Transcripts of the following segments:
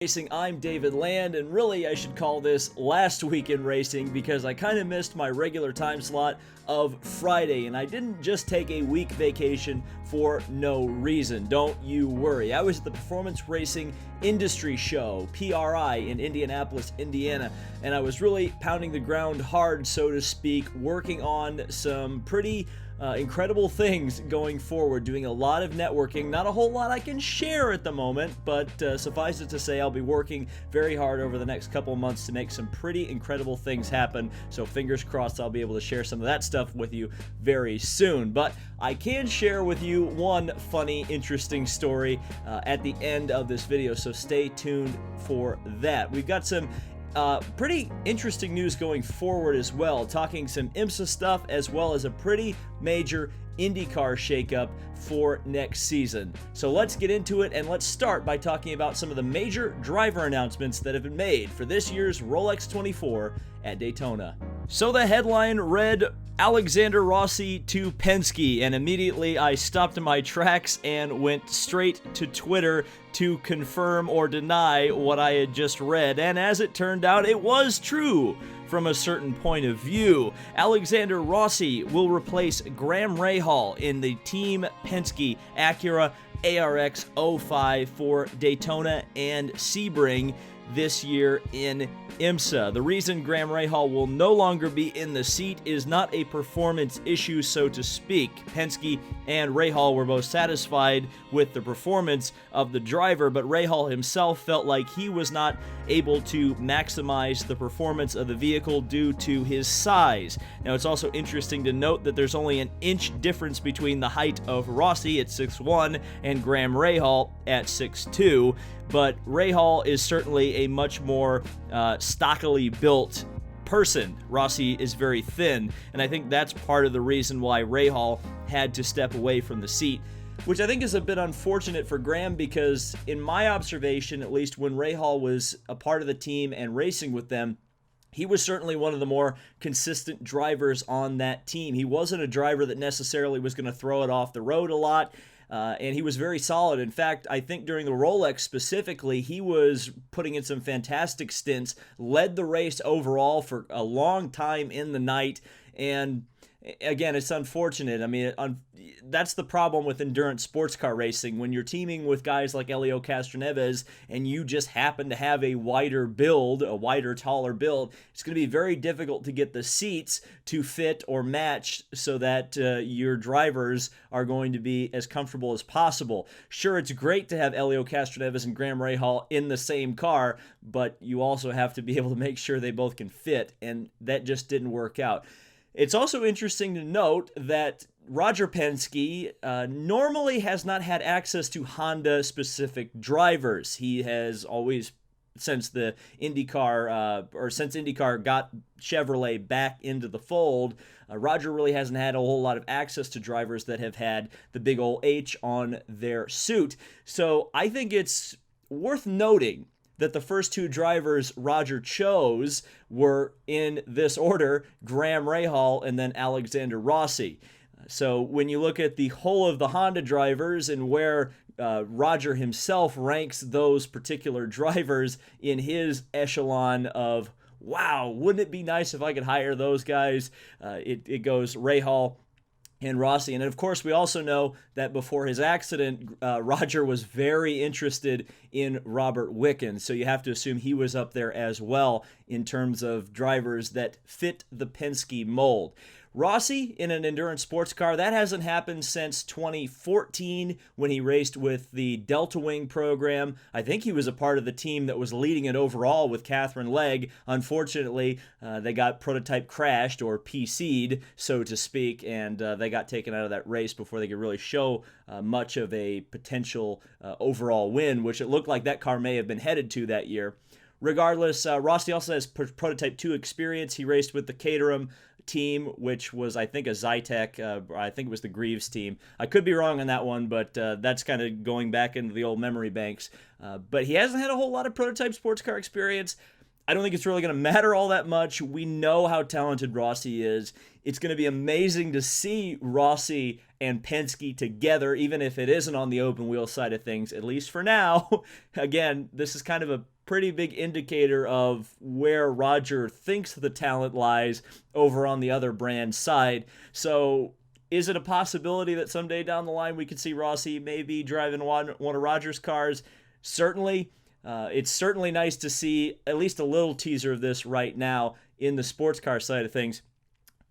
Racing. I'm David Land, and really I should call this Last Week in Racing because I kind of missed my regular time slot of Friday, and I didn't just take a week vacation for no reason. Don't you worry. I was at the Performance Racing Industry Show, PRI, in Indianapolis, Indiana, and I was really pounding the ground hard, so to speak, working on some pretty incredible things going forward, doing a lot of networking. Not a whole lot I can share at the moment, but suffice it to say I'll be working very hard over the next couple of months to make some pretty incredible things happen, so fingers crossed I'll be able to share some of that stuff with you very soon. But I can share with you one funny, interesting story at the end of this video, so stay tuned for that. We've got some pretty interesting news going forward as well, talking some IMSA stuff as well as a pretty major IndyCar shakeup for next season. So let's get into it, and let's start by talking about some of the major driver announcements that have been made for this year's Rolex 24 at Daytona. So the headline read, Alexander Rossi to Penske, and immediately I stopped in my tracks and went straight to Twitter to confirm or deny what I had just read, and as it turned out, it was true from a certain point of view. Alexander Rossi will replace Graham Rahal in the Team Penske Acura ARX 05 for Daytona and Sebring this year in IMSA. The reason Graham Rahal will no longer be in the seat is not a performance issue, so to speak. Penske and Rahal were both satisfied with the performance of the driver, but Rahal himself felt like he was not able to maximize the performance of the vehicle due to his size. Now, it's also interesting to note that there's only an inch difference between the height of Rossi at 6'1" and Graham Rahal at 6'2", but Rahal is certainly a much more stockily built person. Rossi is very thin, and I think that's part of the reason why Rahal had to step away from the seat, which I think is a bit unfortunate for Graham because, in my observation, at least when Rahal was a part of the team and racing with them, he was certainly one of the more consistent drivers on that team. He wasn't a driver that necessarily was going to throw it off the road a lot. And he was very solid. In fact, I think during the Rolex specifically, he was putting in some fantastic stints, led the race overall for a long time in the night, and again, it's unfortunate. I mean, that's the problem with endurance sports car racing. When you're teaming with guys like Helio Castroneves and you just happen to have a wider build, a wider, taller build, it's going to be very difficult to get the seats to fit or match so that your drivers are going to be as comfortable as possible. Sure, it's great to have Helio Castroneves and Graham Rahal in the same car, but you also have to be able to make sure they both can fit, and that just didn't work out. It's also interesting to note that Roger Penske normally has not had access to Honda-specific drivers. He has always, since IndyCar got Chevrolet back into the fold, Roger really hasn't had a whole lot of access to drivers that have had the big old H on their suit. So I think it's worth noting that the first two drivers Roger chose were in this order, Graham Rahal and then Alexander Rossi. So when you look at the whole of the Honda drivers and where Roger himself ranks those particular drivers in his echelon of, wow, wouldn't it be nice if I could hire those guys? It goes Rahal and Rossi. And of course, we also know that before his accident, Roger was very interested in Robert Wickens. So you have to assume he was up there as well in terms of drivers that fit the Penske mold. Rossi in an endurance sports car, that hasn't happened since 2014 when he raced with the Delta Wing program. I think he was a part of the team that was leading it overall with Catherine Legg. Unfortunately, they got prototype crashed or PC'd, so to speak, and they got taken out of that race before they could really show much of a potential overall win, which it looked like that car may have been headed to that year. Regardless, Rossi also has Prototype 2 experience. He raced with the Caterham team, which was, I think, a Zytec. I think it was the Greaves team. I could be wrong on that one, but that's kind of going back into the old memory banks. But he hasn't had a whole lot of prototype sports car experience. I don't think it's really going to matter all that much. We know how talented Rossi is. It's going to be amazing to see Rossi and Penske together, even if it isn't on the open wheel side of things, at least for now. Again, this is kind of a pretty big indicator of where Roger thinks the talent lies over on the other brand side. So is it a possibility that someday down the line we could see Rossi maybe driving one of Roger's cars? Certainly. It's certainly nice to see at least a little teaser of this right now in the sports car side of things.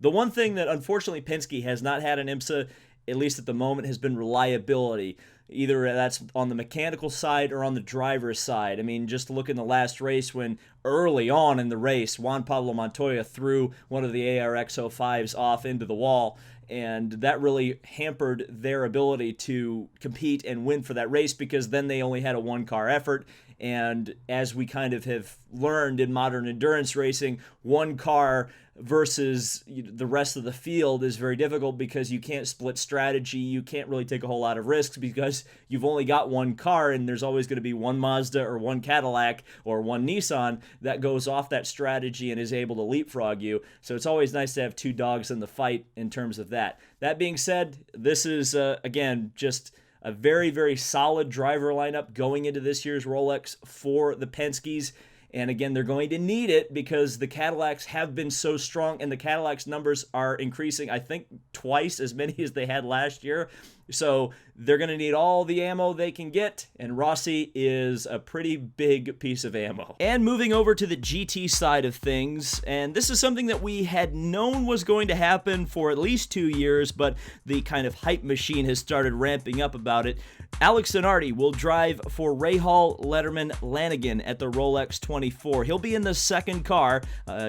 The one thing that unfortunately Penske has not had in IMSA, at least at the moment, has been reliability. Either that's on the mechanical side or on the driver's side. I mean, just look in the last race when early on in the race, Juan Pablo Montoya threw one of the ARX-05s off into the wall, and that really hampered their ability to compete and win for that race because then they only had a one-car effort. And as we kind of have learned in modern endurance racing, one car versus the rest of the field is very difficult because you can't split strategy. You can't really take a whole lot of risks because you've only got one car, and there's always going to be one Mazda or one Cadillac or one Nissan that goes off that strategy and is able to leapfrog you. So it's always nice to have two dogs in the fight in terms of that. That being said, this is, again, just a very, very solid driver lineup going into this year's Rolex for the Penskes. And again, they're going to need it because the Cadillacs have been so strong, and the Cadillacs numbers are increasing, I think, twice as many as they had last year. So they're going to need all the ammo they can get, and Rossi is a pretty big piece of ammo. And moving over to the GT side of things, and this is something that we had known was going to happen for at least 2 years, but the kind of hype machine has started ramping up about it. Alex Zanardi will drive for Rahal Letterman Lanigan at the Rolex 24. He'll be in the second car,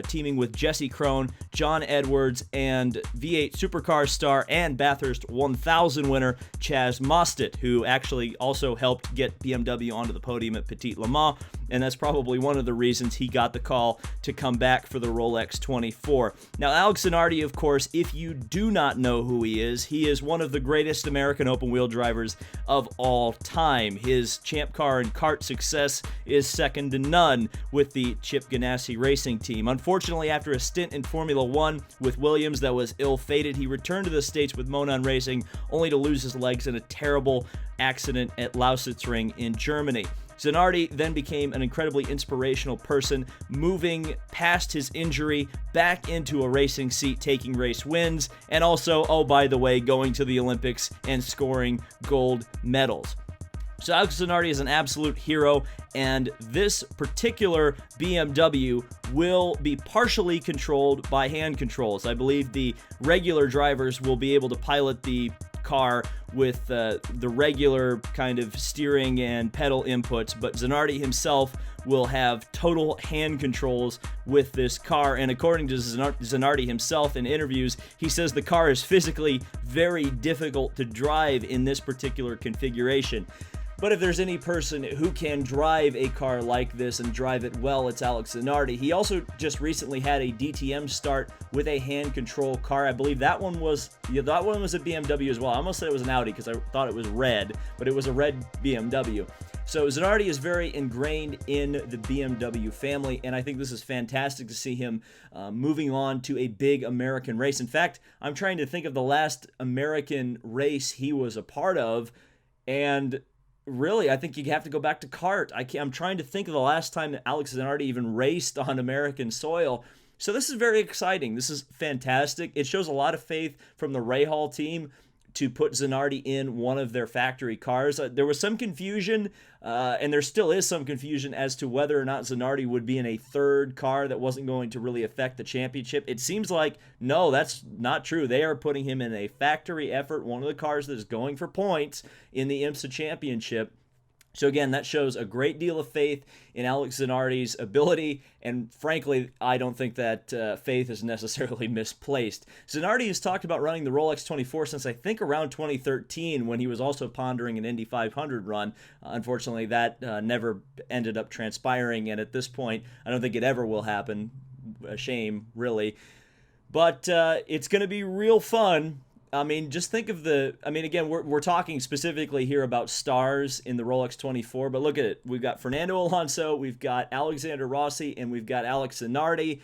teaming with Jesse Krohn, John Edwards, and V8 Supercar star and Bathurst 1000 winner Chaz Mostert, who actually also helped get BMW onto the podium at Petit Le Mans, and that's probably one of the reasons he got the call to come back for the Rolex 24. Now, Alex Zanardi, of course, if you do not know who he is one of the greatest American open-wheel drivers of all time. His Champ Car and kart success is second to none with the Chip Ganassi Racing team. Unfortunately, after a stint in Formula One with Williams that was ill-fated, he returned to the States with Monon Racing, only to lose his legs in a terrible accident at Lausitzring in Germany. Zanardi then became an incredibly inspirational person, moving past his injury back into a racing seat, taking race wins, and also, oh, by the way, going to the Olympics and scoring gold medals. So Alex Zanardi is an absolute hero, and this particular BMW will be partially controlled by hand controls. I believe the regular drivers will be able to pilot the car with the regular kind of steering and pedal inputs, but Zanardi himself will have total hand controls with this car. And according to Zanardi himself in interviews, he says the car is physically very difficult to drive in this particular configuration. But if there's any person who can drive a car like this and drive it well, it's Alex Zanardi. He also just recently had a DTM start with a hand control car. I believe that one was a BMW as well. I almost said it was an Audi because I thought it was red, but it was a red BMW. So Zanardi is very ingrained in the BMW family, and I think this is fantastic to see him moving on to a big American race. In fact, I'm trying to think of the last American race he was a part of, and really, I think you have to go back to kart. I'm trying to think of the last time that Alex Zanardi even raced on American soil. So this is very exciting. This is fantastic. It shows a lot of faith from the Rahal team to put Zanardi in one of their factory cars. There was some confusion, and there still is some confusion as to whether or not Zanardi would be in a third car that wasn't going to really affect the championship. It seems like, no, that's not true. They are putting him in a factory effort, one of the cars that is going for points in the IMSA championship. So again, that shows a great deal of faith in Alex Zanardi's ability, and frankly, I don't think that faith is necessarily misplaced. Zanardi has talked about running the Rolex 24 since I think around 2013, when he was also pondering an Indy 500 run. Unfortunately, that never ended up transpiring, and at this point, I don't think it ever will happen. A shame, really. But it's going to be real fun I mean, just think of again, we're talking specifically here about stars in the Rolex 24, but look at it. We've got Fernando Alonso, we've got Alexander Rossi, and we've got Alex Zanardi.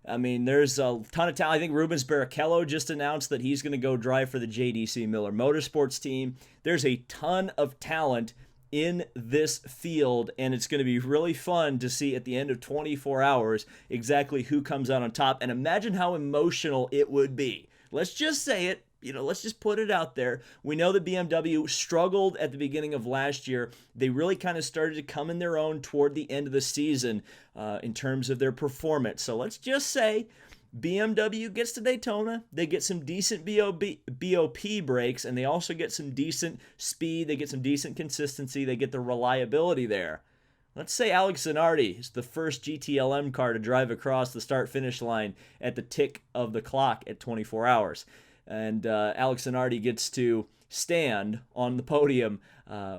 I mean, there's a ton of talent. I think Rubens Barrichello just announced that he's going to go drive for the JDC Miller Motorsports team. There's a ton of talent in this field, and it's going to be really fun to see at the end of 24 hours exactly who comes out on top. And imagine how emotional it would be. Let's just say it. Let's just put it out there. We know that BMW struggled at the beginning of last year. They really kind of started to come in their own toward the end of the season in terms of their performance. So let's just say BMW gets to Daytona. They get some decent BOP breaks, and they also get some decent speed. They get some decent consistency. They get the reliability there. Let's say Alex Zanardi is the first GTLM car to drive across the start-finish line at the tick of the clock at 24 hours. And Alex Zanardi gets to stand on the podium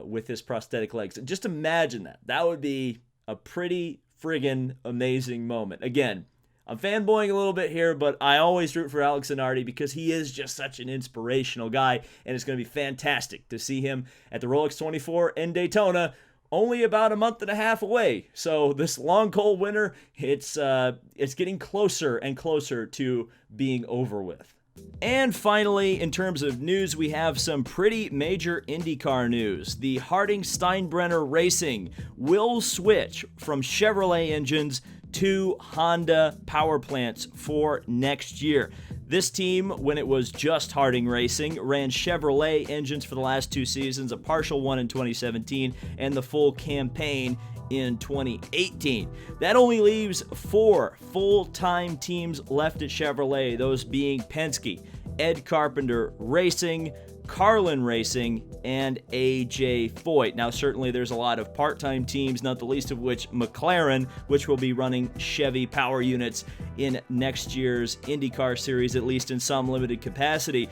with his prosthetic legs. Just imagine that. That would be a pretty friggin' amazing moment. Again, I'm fanboying a little bit here, but I always root for Alex Zanardi because he is just such an inspirational guy, and it's going to be fantastic to see him at the Rolex 24 in Daytona, only about a month and a half away. So this long, cold winter, it's getting closer and closer to being over with. And finally, in terms of news, we have some pretty major IndyCar news. The Harding Steinbrenner Racing will switch from Chevrolet engines to Honda power plants for next year. This team, when it was just Harding Racing, ran Chevrolet engines for the last 2 seasons, a partial one in 2017 and the full campaign in 2018. That only leaves 4 full-time teams left at Chevrolet, those being Penske, Ed Carpenter Racing, Carlin Racing, and AJ Foyt. Now, certainly there's a lot of part-time teams, not the least of which McLaren, which will be running Chevy power units in next year's IndyCar series, at least in some limited capacity.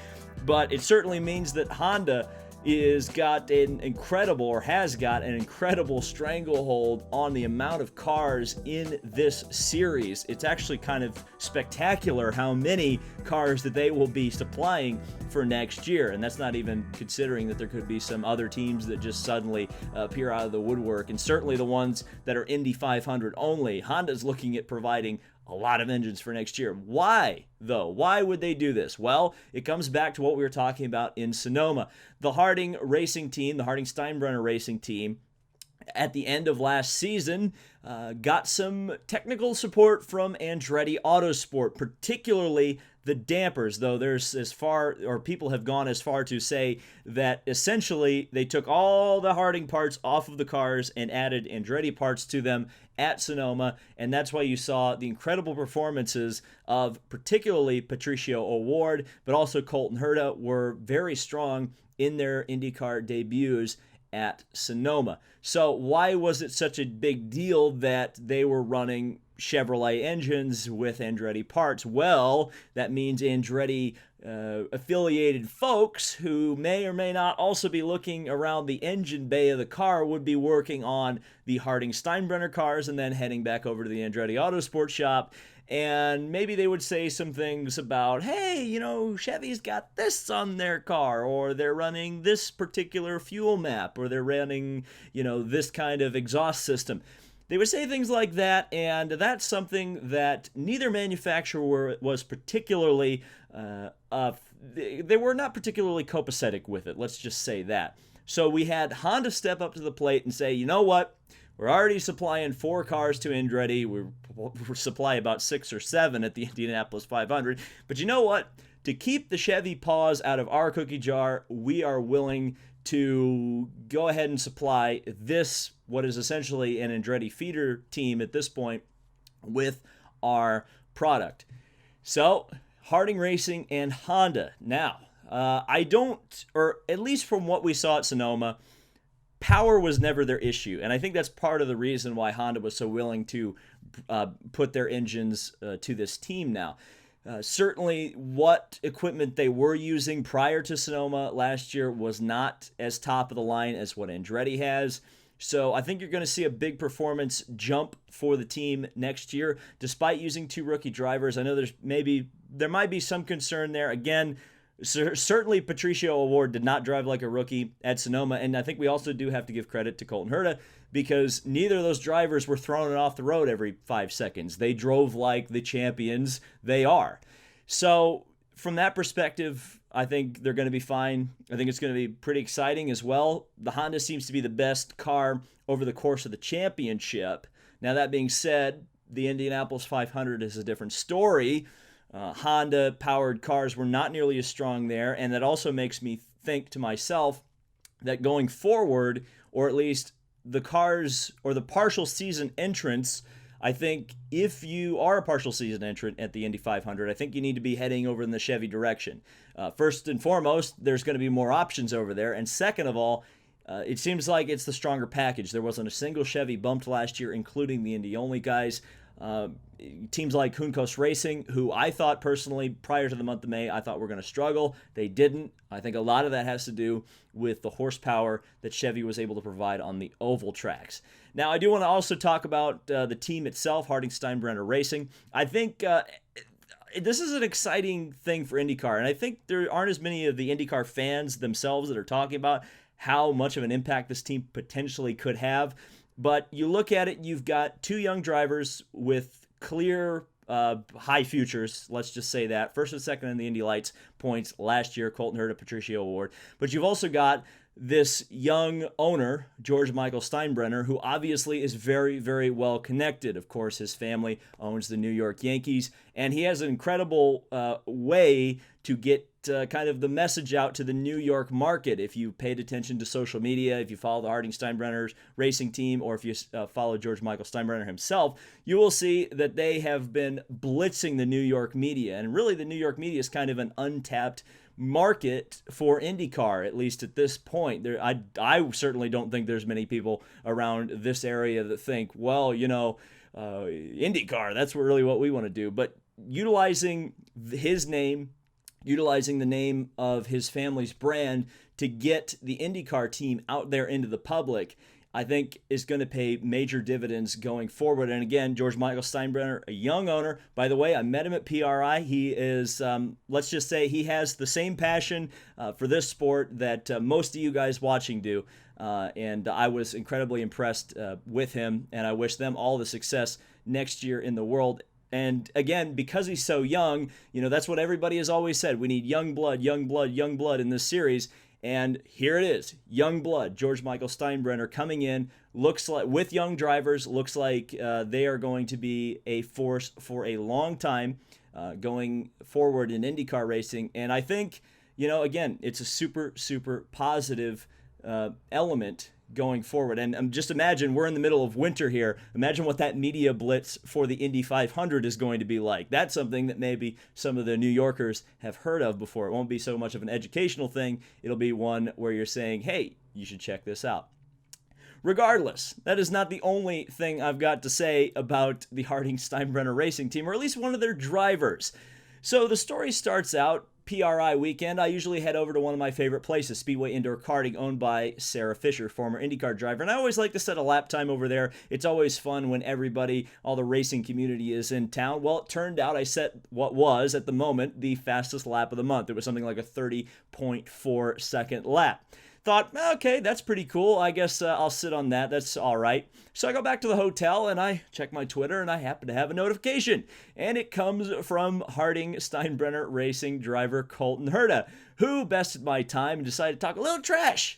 But it certainly means that Honda has got an incredible stranglehold on the amount of cars in this series. It's actually kind of spectacular how many cars that they will be supplying for next year, and that's not even considering that there could be some other teams that just suddenly appear out of the woodwork, and certainly the ones that are Indy 500 only. Honda's looking at providing a lot of engines for next year. Why, though? Why would they do this? Well, it comes back to what we were talking about in Sonoma. The Harding Racing team, the Harding Steinbrenner Racing team, at the end of last season, got some technical support from Andretti Autosport, particularly the dampers, though people have gone as far to say that essentially they took all the Harding parts off of the cars and added Andretti parts to them at Sonoma, and that's why you saw the incredible performances of particularly Patricio O'Ward, but also Colton Herta were very strong in their IndyCar debuts at Sonoma. So why was it such a big deal that they were running Chevrolet engines with Andretti parts? Well, that means Andretti affiliated folks who may or may not also be looking around the engine bay of the car would be working on the Harding Steinbrenner cars and then heading back over to the Andretti Autosport shop. And maybe they would say some things about, hey, Chevy's got this on their car, or they're running this particular fuel map, or they're running, this kind of exhaust system. They would say things like that, and that's something that neither manufacturer was particularly, they were not particularly copacetic with it, let's just say that. So we had Honda step up to the plate and say, you know what, we're already supplying 4 cars to Andretti, we supply about 6 or 7 at the Indianapolis 500, but you know what, to keep the Chevy paws out of our cookie jar, we are willing to go ahead and supply this, what is essentially an Andretti feeder team at this point, with our product. So, Harding Racing and Honda. Now, or at least from what we saw at Sonoma, power was never their issue, and I think that's part of the reason why Honda was so willing to put their engines to this team now. Certainly, what equipment they were using prior to Sonoma last year was not as top of the line as what Andretti has. So I think you're going to see a big performance jump for the team next year, despite using 2 rookie drivers. I know there might be some concern there. Again, Certainly, Patricio Award did not drive like a rookie at Sonoma, and I think we also do have to give credit to Colton Herta because neither of those drivers were throwing it off the road every 5 seconds. They drove like the champions they are. So, from that perspective, I think they're going to be fine. I think it's going to be pretty exciting as well. The Honda seems to be the best car over the course of the championship. Now, that being said, the Indianapolis 500 is a different story. Honda-powered cars were not nearly as strong there, and that also makes me think to myself that going forward, or at least the cars or the partial season entrants, I think if you are a partial season entrant at the Indy 500, I think you need to be heading over in the Chevy direction. First and foremost, there's going to be more options over there, and second of all, it seems like it's the stronger package. There wasn't a single Chevy bumped last year, including the Indy-only guys. Teams like Juncos Racing, who I thought personally prior to the month of May, I thought were going to struggle. They didn't. I think a lot of that has to do with the horsepower that Chevy was able to provide on the oval tracks. Now, I do want to also talk about the team itself, Harding Steinbrenner Racing. I think this is an exciting thing for IndyCar, and I think there aren't as many of the IndyCar fans themselves that are talking about how much of an impact this team potentially could have. But you look at it, you've got two young drivers with clear high futures, let's just say that. First and second in the Indy Lights points last year, Colton Herta, Patricio Award. But you've also got this young owner, George Michael Steinbrenner, who obviously is very, very well connected. Of course, his family owns the New York Yankees, and he has an incredible way to get kind of the message out to the New York market. If you paid attention to social media, if you follow the Harding Steinbrenner Racing team, or if you follow George Michael Steinbrenner himself, you will see that they have been blitzing the New York media. And really, the New York media is kind of an untapped market for IndyCar, at least at this point. I certainly don't think there's many people around this area that think, well, IndyCar, that's really what we want to do. But utilizing his name, utilizing the name of his family's brand to get the IndyCar team out there into the public, I think is going to pay major dividends going forward. And again, George Michael Steinbrenner, a young owner. By the way, I met him at PRI. He is, let's just say he has the same passion for this sport that most of you guys watching do. And I was incredibly impressed with him, and I wish them all the success next year in the world. And again, because he's so young, that's what everybody has always said. We need young blood, young blood, young blood in this series. And here it is, young blood. George Michael Steinbrenner coming in, looks like with young drivers, looks like they are going to be a force for a long time going forward in IndyCar racing. And I think, again, it's a super, super positive element going forward. And just imagine we're in the middle of winter here. Imagine what that media blitz for the Indy 500 is going to be like. That's something that maybe some of the New Yorkers have heard of before. It won't be so much of an educational thing. It'll be one where you're saying, hey, you should check this out. Regardless, that is not the only thing I've got to say about the Harding Steinbrenner Racing team, or at least one of their drivers. So the story starts out PRI weekend. I usually head over to one of my favorite places, Speedway Indoor Karting, owned by Sarah Fisher, former IndyCar driver. And I always like to set a lap time over there. It's always fun when everybody, all the racing community is in town. Well, it turned out I set what was, at the moment, the fastest lap of the month. It was something like a 30.4 second lap. Thought, okay, that's pretty cool. I guess I'll sit on that. That's all right. So I go back to the hotel and I check my Twitter and I happen to have a notification. And it comes from Harding Steinbrenner Racing driver Colton Herta, who bested my time and decided to talk a little trash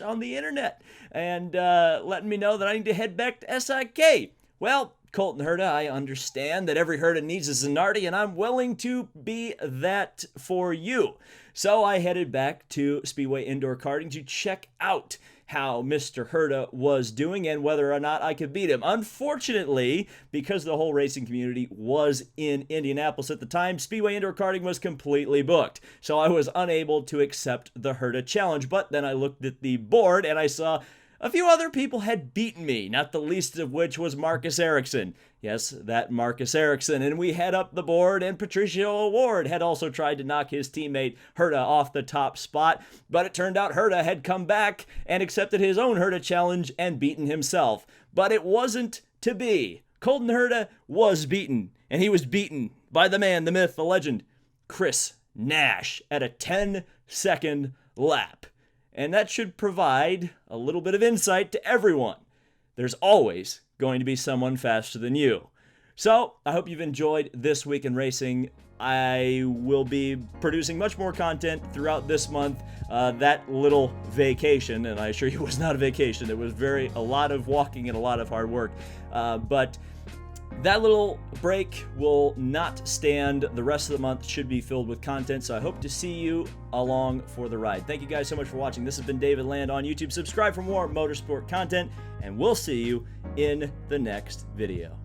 on the internet and letting me know that I need to head back to SIK. Well, Colton Herta, I understand that every Herta needs a Zanardi, and I'm willing to be that for you. So I headed back to Speedway Indoor Karting to check out how Mr. Herta was doing and whether or not I could beat him. Unfortunately, because the whole racing community was in Indianapolis at the time, Speedway Indoor Karting was completely booked. So I was unable to accept the Herta challenge. But then I looked at the board and I saw a few other people had beaten me, not the least of which was Marcus Ericsson. Yes, that Marcus Ericsson. And we head up the board, and Patricio Award had also tried to knock his teammate Herta off the top spot. But it turned out Herta had come back and accepted his own Herta challenge and beaten himself. But it wasn't to be. Colton Herta was beaten, and he was beaten by the man, the myth, the legend, Chris Nash at a 10-second lap. And that should provide a little bit of insight to everyone. There's always going to be someone faster than you. So, I hope you've enjoyed this week in racing. I will be producing much more content throughout this month. That little vacation, and I assure you it was not a vacation, it was a lot of walking and a lot of hard work. But that little break will not stand. The rest of the month should be filled with content, so I hope to see you along for the ride. Thank you guys so much for watching. This has been David Land on YouTube. Subscribe for more motorsport content, and we'll see you in the next video.